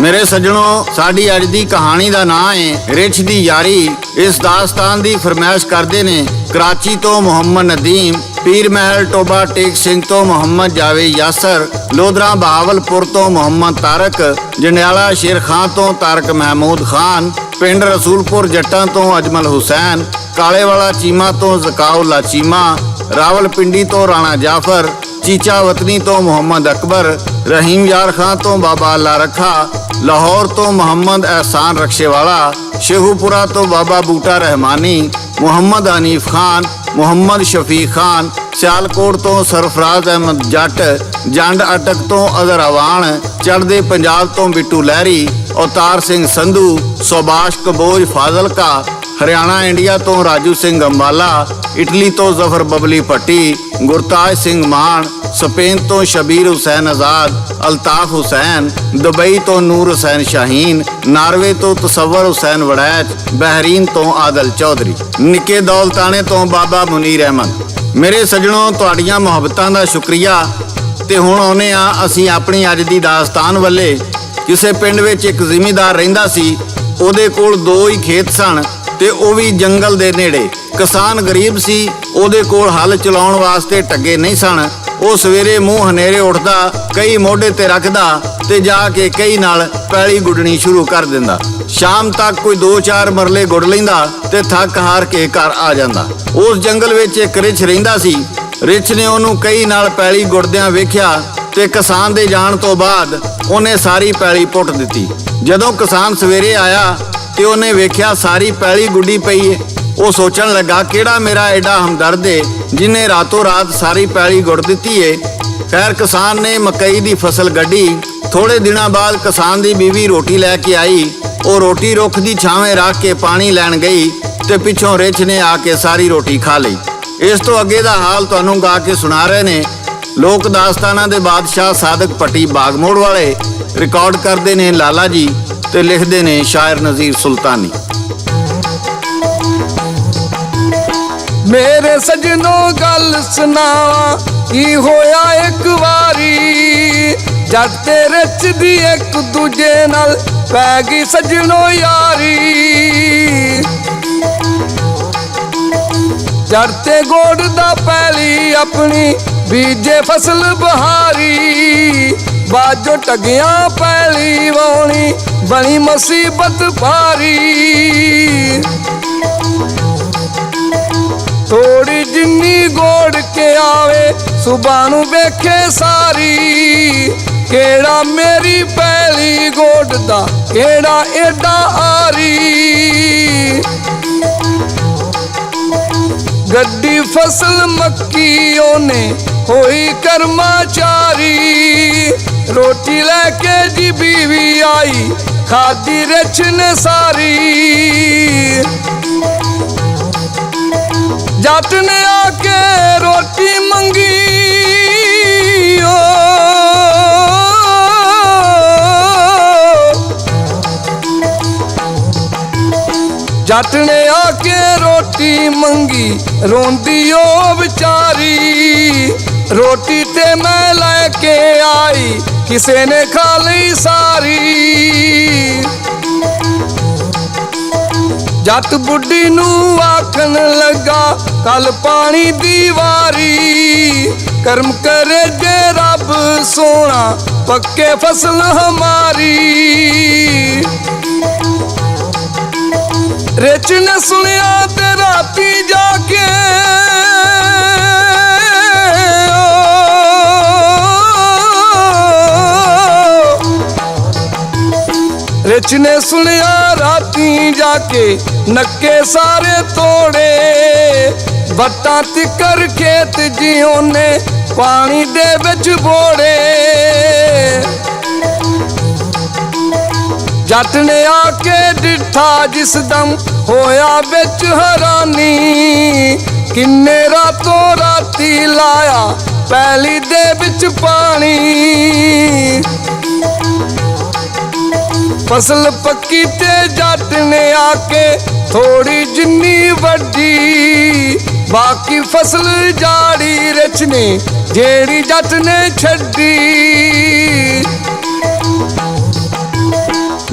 मेरे सज्जनों, साडी अज दी कहानी का नाम है रिछ दी यारी। इस दास्तान की फरमाइश करते ने कराची तो मुहम्मद नदीम, पीर महल टोबा टेक सिंह तो मुहम्मद जावेद यासर, लोधरा बहावलपुर तो मुहम्मद तारक, जंडियाला शेर खां तो तारक महमूद खान, पिंड रसूलपुर जट्टां तो अजमल हुसैन, कालेवाला चीमा तो जकाउल्ला चीमा, रावलपिंडी तो राणा जाफर, चीचा वतनी तो मोहम्मद अकबर, रहीम यार खां तो बाबा अल्लाह रखा, लाहौर तो मोहम्मद एहसान रक्षेवाला, शेखुपुरा तो बाबा बूटा रहमानी, मोहम्मद हनीफ खान, मोहम्मद शफीक खान, सियालकोट तो सरफराज अहमद जट, जंड अटक तो अजहर अवान, चढ़दे पंजाब तो बिट्टू लहरी, अवतार सिंह संधू, सुभाष कबोज फाजलका, हरियाणा इंडिया तो राजू सिंह अंबाला, इटली तो जफर बबली भट्टी, गुरताज सिंह मान, स्पेन तो शबीर हुसैन आज़ाद, अल्ताफ हुसैन, दुबई तो नूर हुसैन शाहीन, नार्वे तो तसव्वर हुसैन वड़ैच, बहरीन तो आदल चौधरी, निके दौलताने तो बाबा मुनीर अहमद। मेरे सज्जनों, तुहाड़ियां मुहब्बतां दा शुक्रिया। ते हुण आउने आ असीं अपनी अज दी दास्तान वल्ले। किसे पिंड विच एक ਜ਼ਿਮੀਂਦਾਰ ਰਹਿੰਦਾ ਸੀ। ਉਹਦੇ ਕੋਲ 2 ਹੀ ਖੇਤ ਸਨ ਤੇ ਉਹ ਵੀ ਜੰਗਲ ਦੇ ਨੇੜੇ। ਕਿਸਾਨ ਗਰੀਬ ਸੀ, ਉਹਦੇ ਕੋਲ ਹਲ ਚਲਾਉਣ ਵਾਸਤੇ ਟੱਗੇ ਨਹੀਂ ਸਨ। ਉਹ ਸਵੇਰੇ ਮੂੰਹ ਹਨੇਰੇ ਉੱਠਦਾ, ਕਈ ਮੋਢੇ ਤੇ ਰੱਖਦਾ ਤੇ ਜਾ ਕੇ ਕਈ ਨਾਲ ਪੈਲੀ ਗੁੱਡਣੀ ਸ਼ੁਰੂ ਕਰ ਦਿੰਦਾ। ਸ਼ਾਮ ਤੱਕ ਕੋਈ 2-4 ਮਰਲੇ ਗੁੱਡ ਲੈਂਦਾ ਤੇ ਥੱਕ ਹਾਰ ਕੇ ਘਰ ਆ ਜਾਂਦਾ। ਉਸ ਜੰਗਲ ਵਿੱਚ ਇੱਕ ਰਿਛ ਰਹਿੰਦਾ ਸੀ। ਰਿਛ ਨੇ ਉਹਨੂੰ ਕਈ ਨਾਲ ਪੈਲੀ ਗੁੱਡਦਿਆਂ ਵੇਖਿਆ ਤੇ ਕਿਸਾਨ ਦੇ ਜਾਣ ਤੋਂ ਬਾਅਦ ਉਹਨੇ ਸਾਰੀ ਪੈਲੀ ਪੁੱਟ ਦਿੱਤੀ। ਜਦੋਂ ਕਿਸਾਨ ਸਵੇਰੇ ਆਇਆ ਤੇ ਉਹਨੇ ਵੇਖਿਆ ਸਾਰੀ ਪੈਲੀ ਗੁੱਡੀ ਪਈ ਏ। ਉਹ ਸੋਚਣ ਲੱਗਾ, ਕਿਹੜਾ ਮੇਰਾ ਐਡਾ ਹਮਦਰਦ ਏ ਜਿਹਨੇ ਰਾਤੋਂ ਰਾਤ ਸਾਰੀ ਪੈਲੀ ਗੁੱਡ ਦਿੱਤੀ ਏ। ਖੈਰ, ਕਿਸਾਨ ਨੇ ਮਕਈ ਦੀ ਫਸਲ ਗੱਡੀ। ਥੋੜੇ ਦਿਨਾਂ ਬਾਅਦ ਕਿਸਾਨ ਦੀ ਬੀਵੀ ਰੋਟੀ ਲੈ ਕੇ ਆਈ। ਉਹ ਰੋਟੀ ਰੁੱਖ ਦੀ ਛਾਵੇਂ ਰੱਖ ਕੇ ਪਾਣੀ ਲੈਣ ਗਈ ਤੇ ਪਿੱਛੋਂ ਰਿਛ ਨੇ ਆ ਕੇ ਸਾਰੀ ਰੋਟੀ ਖਾ ਲਈ। ਇਸ ਤੋਂ ਅੱਗੇ ਦਾ ਹਾਲ ਤੁਹਾਨੂੰ ਗਾ ਕੇ ਸੁਣਾ ਰਹੇ ਨੇ ਲੋਕ ਦਾਸਤਾਨਾਂ ਦੇ ਬਾਦਸ਼ਾਹ ਸਾਦਕ ਪੱਟੀ ਬਾਗਮੋੜ ਵਾਲੇ। ਰਿਕਾਰਡ ਕਰਦੇ ਨੇ ਲਾਲਾ ਜੀ ਤੇ ਲਿਖਦੇ ਨੇ ਸ਼ਾਇਰ ਨਜ਼ੀਰ ਸੁਲਤਾਨੀ। मेरे सजनों गल सुनावा की होया एक वारी, जट ते रिछ दी एक दूजे नाल पै गई सजनों यारी। जट ते गोडदा पैली अपनी बीजे फसल बहारी, बाजो टगियां पैली वाउणी बनी मुसीबत भारी। थोड़ी जिन्नी गोड़ के आवे सुबह नू वेखे सारी, केड़ा मेरी पैली गोडदा केड़ा एडा आरी। गड्डी फसल मक्की ओने होई कर्माचारी, रोटी लेके जी बीवी आई खादी रिछ ने सारी। जट ने आके रोटी मंगी ओ, जट ने आके रोटी मंगी रोंदी ओ बेचारी। रोटी ते मैं लेके आई किसे ने खा ली सारी। जट बुढ़ी नू आखन लगा कल पानी दी वारी, कर्म करे जे रब सोना पक्के फसल हमारी। रिछ ने सुनिया ते राती जाके रिछ ने सुनिया राती जाके नक्के सारे तोड़े, बट्टा तिकर खेत जियों ने पानी दे विच बोड़े। जट ने आके डिठा जिस दम होया विच हैरानी, किन्ने रातों राती लाया पैली दे विच पानी। फसल पक्की ते जट ने आके थोड़ी जिन्नी वड्डी, बाकी फसल जाड़ी रिछ ने जेड़ी जट ने छड्डी।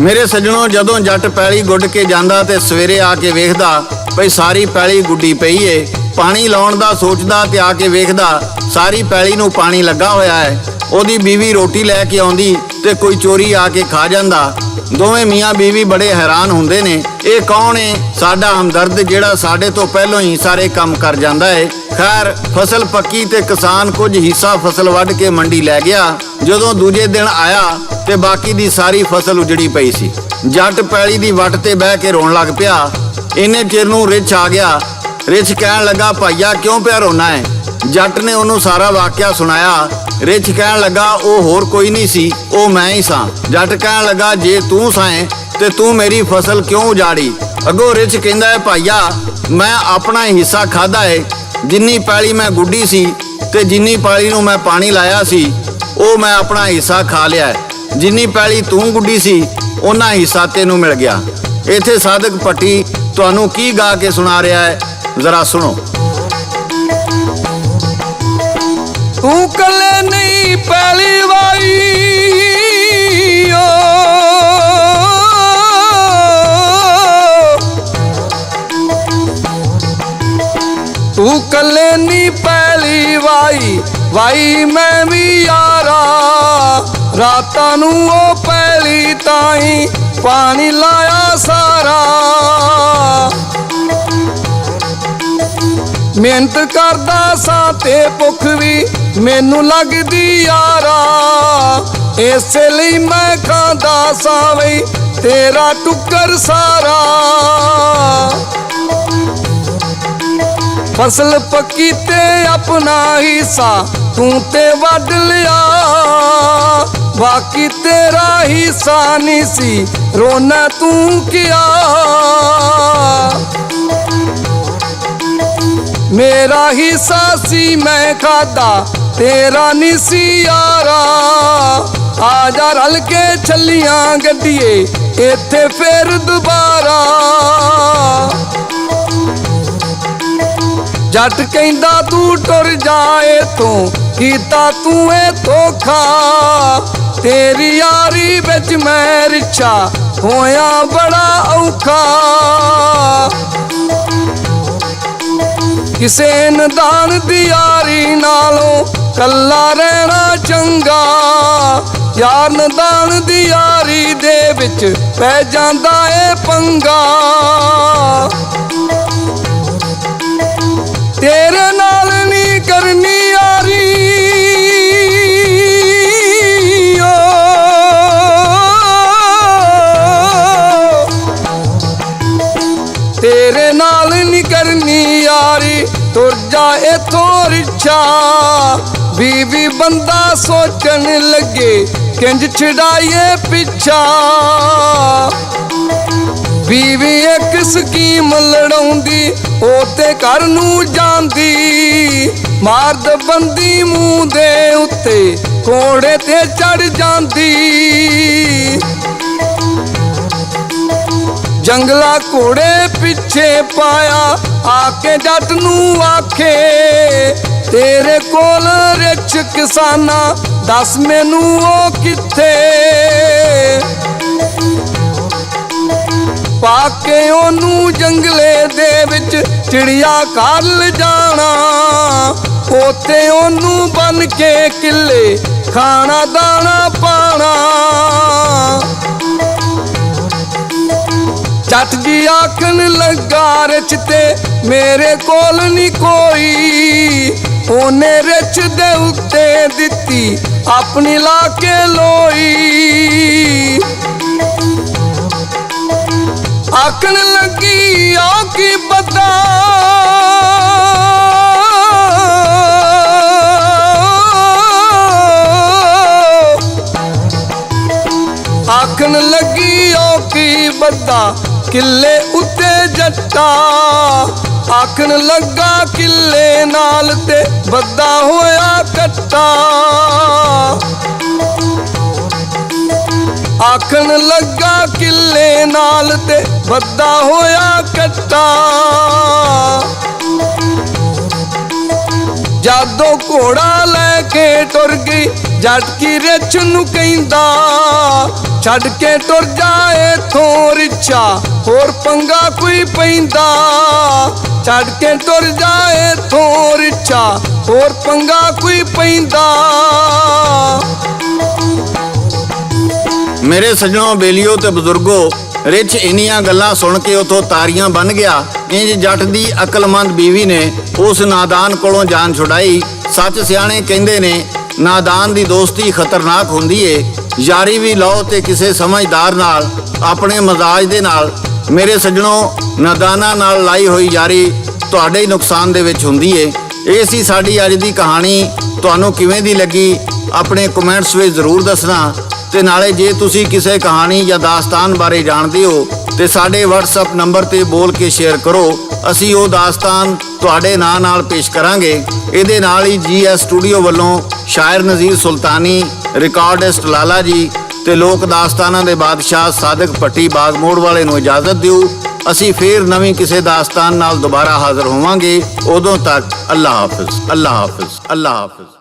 ਮੇਰੇ ਸੱਜਣੋ, ਜਦੋਂ ਜੱਟ ਪੈਲੀ ਗੁੱਡ ਕੇ ਜਾਂਦਾ ਤੇ ਸਵੇਰੇ ਆ ਕੇ ਵੇਖਦਾ ਭਈ ਸਾਰੀ ਪੈਲੀ ਗੁੱਡੀ ਪਈ ਏ, ਪਾਣੀ ਲਾਉਣ ਦਾ ਸੋਚਦਾ ਤੇ ਆ ਕੇ ਵੇਖਦਾ ਸਾਰੀ ਪੈਲੀ ਨੂੰ ਪਾਣੀ ਲੱਗਾ ਹੋਇਆ ਹੈ। ਉਹਦੀ ਬੀਵੀ ਰੋਟੀ ਲੈ ਕੇ ਆਉਂਦੀ ਤੇ ਕੋਈ ਚੋਰੀ ਆ ਕੇ ਖਾ ਜਾਂਦਾ। ਦੋਵੇਂ ਮੀਆਂ ਬੀਵੀ ਬੜੇ ਹੈਰਾਨ ਹੁੰਦੇ ਨੇ, ਇਹ ਕੌਣ ਏ? ਸਾਡਾ ਹਮਦਰਦ ਜਿਹੜਾ ਸਾਡੇ ਤੋਂ ਪਹਿਲਾਂ ਹੀ ਸਾਰੇ ਕੰਮ ਕਰ ਜਾਂਦਾ ਏ। ਖੈਰ, ਫਸਲ ਪੱਕੀ ਤੇ ਕਿਸਾਨ ਕੁਝ ਹਿੱਸਾ ਫਸਲ ਵੱਢ ਕੇ ਮੰਡੀ ਲੈ ਗਿਆ। ਜਦੋਂ ਦੂਜੇ ਦਿਨ ਆਇਆ ਤੇ ਬਾਕੀ ਦੀ ਸਾਰੀ ਫਸਲ ਉਜੜੀ ਪਈ ਸੀ। ਜੱਟ ਪੈਲੀ ਦੀ ਵੱਟ ਤੇ ਬਹਿ ਕੇ ਰੋਣ ਲੱਗ ਪਿਆ। ਇੰਨੇ ਚਿਰ ਨੂੰ ਰਿੱਛ ਆ ਗਿਆ। ਰਿੱਛ ਕਹਿਣ ਲੱਗਾ, ਭਾਈਆ ਕਿਉਂ ਪਿਆ ਰੋਣਾ ਹੈ? ਜੱਟ ਨੇ ਉਹਨੂੰ ਸਾਰਾ ਵਾਕਿਆ ਸੁਣਾਇਆ। ਰਿੱਛ ਕਹਿਣ ਲੱਗਾ, ਉਹ ਹੋਰ ਕੋਈ ਨਹੀਂ ਸੀ, ਉਹ ਮੈਂ ਹੀ ਸਾਂ। ਜੱਟ ਕਹਿਣ ਲੱਗਾ, ਜੇ ਤੂੰ ਸਾਂ ਤੇ ਤੂੰ ਮੇਰੀ ਫਸਲ ਕਿਉਂ ਉਜਾੜੀ? ਅੱਗੋਂ ਰਿੱਛ ਕਹਿੰਦਾ ਹੈ, ਭਾਈਆ ਮੈਂ ਆਪਣਾ ਹਿੱਸਾ ਖਾਦਾ ਏ। ਜਿੰਨੀ ਪੈਲੀ ਮੈਂ ਗੁੱਡੀ ਸੀ ਤੇ ਜਿੰਨੀ ਪੈਲੀ ਨੂੰ ਮੈਂ ਪਾਣੀ ਲਾਇਆ ਸੀ, ਉਹ ਮੈਂ ਆਪਣਾ ਹਿੱਸਾ ਖਾ ਲਿਆ। ਜਿੰਨੀ ਪੈਲੀ ਤੂੰ ਗੁੱਡੀ ਸੀ, ਉਹਨਾਂ ਹਿੱਸਾ ਤੈਨੂੰ ਮਿਲ ਗਿਆ। ਇੱਥੇ ਸਾਧਕ ਭੱਟੀ ਤੁਹਾਨੂੰ ਕੀ ਗਾ ਕੇ ਸੁਣਾ ਰਿਹਾ ਹੈ, ਜ਼ਰਾ ਸੁਣੋ। ਤੂੰ ਕੱਲੇ ਨਹੀਂ ਪੈਲੀ ਵਾਈ ਓ, ਤੂੰ ਕੱਲੇ ਨਹੀਂ ਪੈਲੀ ਵਾਈ ਮੈਂ ਵੀ ਯਾਰਾ। ਰਾਤਾਂ ਨੂੰ ਉਹ ਪੈਲੀ ਤਾਈਂ ਪਾਣੀ ਲਾਇਆ ਸਾਰਾ। ਮਿਹਨਤ ਕਰਦਾ ਸਾਂ ਤੇ ਭੁੱਖ ਵੀ ਮੈਨੂੰ ਲੱਗਦੀ ਯਾਰਾ। ਇਸੇ ਲਈ ਮੈਂ ਖਾਂਦਾ ਸਾਂ ਵਈ ਤੇਰਾ ਟੁੱਕਰ ਸਾਰਾ। ਫਸਲ ਪੱਕੀ ਤੇ ਆਪਣਾ ਹਿੱਸਾ ਤੂੰ ਤੇ ਵੱਢ ਲਿਆ। ਬਾਕੀ ਤੇਰਾ ਹਿੱਸਾ ਨਹੀਂ ਸੀ, ਰੋਣਾ ਤੂੰ ਕਿਆ? ਮੇਰਾ ਹਿੱਸਾ ਸੀ ਮੈਂ ਖਾਦਾ, ਤੇਰਾ ਨਹੀਂ ਸੀ ਯਾਰਾ। ਆ ਜਾ ਰਲ ਕੇ ਛੱਲੀਆਂ ਗੱਡੀਏ ਇੱਥੇ ਫੇਰ ਦੁਬਾਰਾ। ਜੱਟ ਕਹਿੰਦਾ ਤੂੰ ਟੁਰ ਜਾ ਇੱਥੋਂ, ਕੀਤਾ ਤੂੰ ਇਹ ਧੋਖਾ। ਤੇਰੀ ਯਾਰੀ ਵਿੱਚ ਮੈਂ ਰਿਛਾ ਹੋਇਆ ਬੜਾ ਔਖਾ। ਕਿਸੇ ਨਦਾਨ ਦੀ ਯਾਰੀ ਨਾਲੋਂ ਕੱਲਾ ਰਹਿਣਾ ਚੰਗਾ। ਯਾਰ ਨਦਾਨ ਦੀ ਯਾਰੀ ਦੇ ਵਿੱਚ ਪੈ ਜਾਂਦਾ ਏ ਪੰਗਾ। ਤੇਰੇ ਨਾਲ ਨਹੀਂ ਕਰਨੀ ਯਾਰੀ ਓ, ਤੇਰੇ ਨਾਲ ਨਹੀਂ ਕਰਨੀ ਯਾਰੀ। ਤੁਰ ਜਾ ਇੱਥੋਂ ਰਿਛਾ। ਬੀਵੀ ਬੰਦਾ ਸੋਚਣ ਲੱਗੇ ਕਿੰਜ ਛਡਾਈਏ ਪਿੱਛਾ। ਬੀਵੀ ਇੱਕ ਸਕੀਮ ਲੜਾਉਂਦੀ, ਉਹ ਤੇ ਘਰ ਨੂੰ ਜਾਂਦੀ। ਮਾਰਦ ਬੰਦੀ ਮੂੰਹ ਦੇ ਉੱਤੇ ਘੋੜੇ ਤੇ ਚੜ ਜਾਂਦੀ। ਜੰਗਲਾ ਘੋੜੇ ਪਿੱਛੇ ਪਾਇਆ, ਆ ਕੇ ਜੱਟ ਨੂੰ ਆਖੇ ਤੇਰੇ ਕੋਲ ਰਿੱਛ ਕਿਸਾਨਾ, ਦੱਸ ਮੈਨੂੰ ਉਹ ਕਿੱਥੇ? ਪਾ ਕੇ ਉਹਨੂੰ ਜੰਗਲੇ ਦੇ ਵਿੱਚ ਚਿੜੀਆ ਘਰ ਲਿਜਾਣਾ। ਉੱਥੇ ਉਹਨੂੰ ਬੰਨ ਕੇ ਕਿੱਲੇ ਖਾਣਾ ਦਾਣਾ ਪਾਣਾ। ਜੱਟ ਜੀ ਆਖਣ ਲੱਗਾ ਰਿੱਛ ਤੇ ਮੇਰੇ ਕੋਲ ਨਹੀਂ ਕੋਈ। ਉਹਨੇ ਰਿੱਛ ਦੇ ਉੱਤੇ ਦਿੱਤੀ ਆਪਣੀ ਲਾ ਕੇ ਲੋਈ। ਆਖਣ ਲੱਗੀ ਆਓ ਕੀ ਪਤਾ, ਆਖਣ ਲੱਗੀ ਆਓ ਕੀ ਬੱਦਾ ਕਿੱਲੇ ਉੱਤੇ ਜੱਟਾ। ਆਖਣ ਲੱਗਾ ਕਿੱਲੇ ਨਾਲ ਤੇ ਬੱਦਾ ਹੋਇਆ ਕੱਟਾ। ਆਖਣ ਲੱਗਾ ਕਿੱਲੇ ਨਾਲ ਤੇ ਬੱਦਾ ਹੋਇਆ ਕੱਟਾ। ਜਾਦੋਂ ਘੋੜਾ ਲੈ ਕੇ ਟੁਰ ਗਈ ਜੱਟ ਕੀ ਰਿਛ ਨੂੰ ਕਹਿੰਦਾ ਛੱਡ ਕੇ ਟੁਰ ਜਾਏ ਥੋਂ ਰਿਛਾ ਹੋਰ ਪੰਗਾ ਕੋਈ ਪੈਂਦਾ ਛੱਡ ਕੇ ਟੁਰ ਜਾਏ ਥੋਂ ਰਿਛਾ ਹੋਰ ਪੰਗਾ ਕੋਈ ਪੈਂਦਾ। ਮੇਰੇ ਸੱਜਣੋ, ਬੇਲੀਓ ਤੇ ਬਜ਼ੁਰਗੋ, ਰਿਛ ਇੰਨੀਆਂ ਗੱਲਾਂ ਸੁਣ ਕੇ ਉਥੋਂ ਤਾਰੀਆਂ ਬਣ ਗਿਆ। ਇੰਜ ਜੱਟ ਦੀ ਅਕਲਮੰਦ ਬੀਵੀ ਨੇ ਉਸ ਨਾਦਾਨ ਕੋਲੋਂ ਜਾਨ ਛੁਡਾਈ। ਸੱਚ ਸਿਆਣੇ ਕਹਿੰਦੇ ਨੇ, ਨਾਦਾਨ ਦੀ ਦੋਸਤੀ ਖਤਰਨਾਕ ਹੁੰਦੀ ਏ। ਯਾਰੀ ਵੀ ਲਾਓ ਤੇ ਕਿਸੇ ਸਮਝਦਾਰ ਨਾਲ, ਆਪਣੇ ਮਜ਼ਾਜ ਦੇ ਨਾਲ। ਮੇਰੇ ਸੱਜਣੋ, ਨਾਦਾਨਾਂ ਨਾਲ ਲਾਈ ਹੋਈ ਯਾਰੀ ਤੁਹਾਡੇ ਹੀ ਨੁਕਸਾਨ ਦੇ ਵਿੱਚ ਹੁੰਦੀ ਏ। ਇਹ ਸੀ ਸਾਡੀ ਅੱਜ ਦੀ ਕਹਾਣੀ। ਤੁਹਾਨੂੰ ਕਿਵੇਂ ਦੀ ਲੱਗੀ ਆਪਣੇ ਕਮੈਂਟਸ ਵਿੱਚ ਜ਼ਰੂਰ ਦੱਸਣਾ। ਤੇ ਨਾਲੇ ਜੇ ਤੁਸੀਂ ਕਿਸੇ ਕਹਾਣੀ ਜਾਂ ਦਾਸਤਾਨ ਬਾਰੇ ਜਾਣਦੇ ਹੋ ਤੇ ਸਾਡੇ WhatsApp ਨੰਬਰ ਤੇ ਬੋਲ ਕੇ ਸ਼ੇਅਰ ਕਰੋ। ਅਸੀਂ ਉਹ ਦਾਸਤਾਨ ਤੁਹਾਡੇ ਨਾਂ ਨਾਲ ਪੇਸ਼ ਕਰਾਂਗੇ। ਇਹਦੇ ਨਾਲ ਹੀ GS ਸਟੂਡੀਓ ਵੱਲੋਂ ਸ਼ਾਇਰ ਨਜ਼ੀਰ ਸੁਲਤਾਨੀ, ਰਿਕਾਰਡਿਸਟ ਲਾਲਾ ਜੀ ਤੇ ਲੋਕ ਦਾਸਤਾਨਾਂ ਦੇ ਬਾਦਸ਼ਾਹ ਸਾਦਿਕ ਭੱਟੀ ਬਾਗ ਮੋੜ ਵਾਲੇ ਨੂੰ ਇਜਾਜ਼ਤ ਦਿਓ। ਅਸੀਂ ਫੇਰ ਨਵੀਂ ਕਿਸੇ ਦਾਸਤਾਨ ਨਾਲ ਦੁਬਾਰਾ ਹਾਜ਼ਰ ਹੋਵਾਂਗੇ। ਉਦੋਂ ਤੱਕ ਅੱਲਾ ਹਾਫਿਜ਼, ਅੱਲਾ ਹਾਫਿਜ਼, ਅੱਲਾ ਹਾਫਿਜ਼।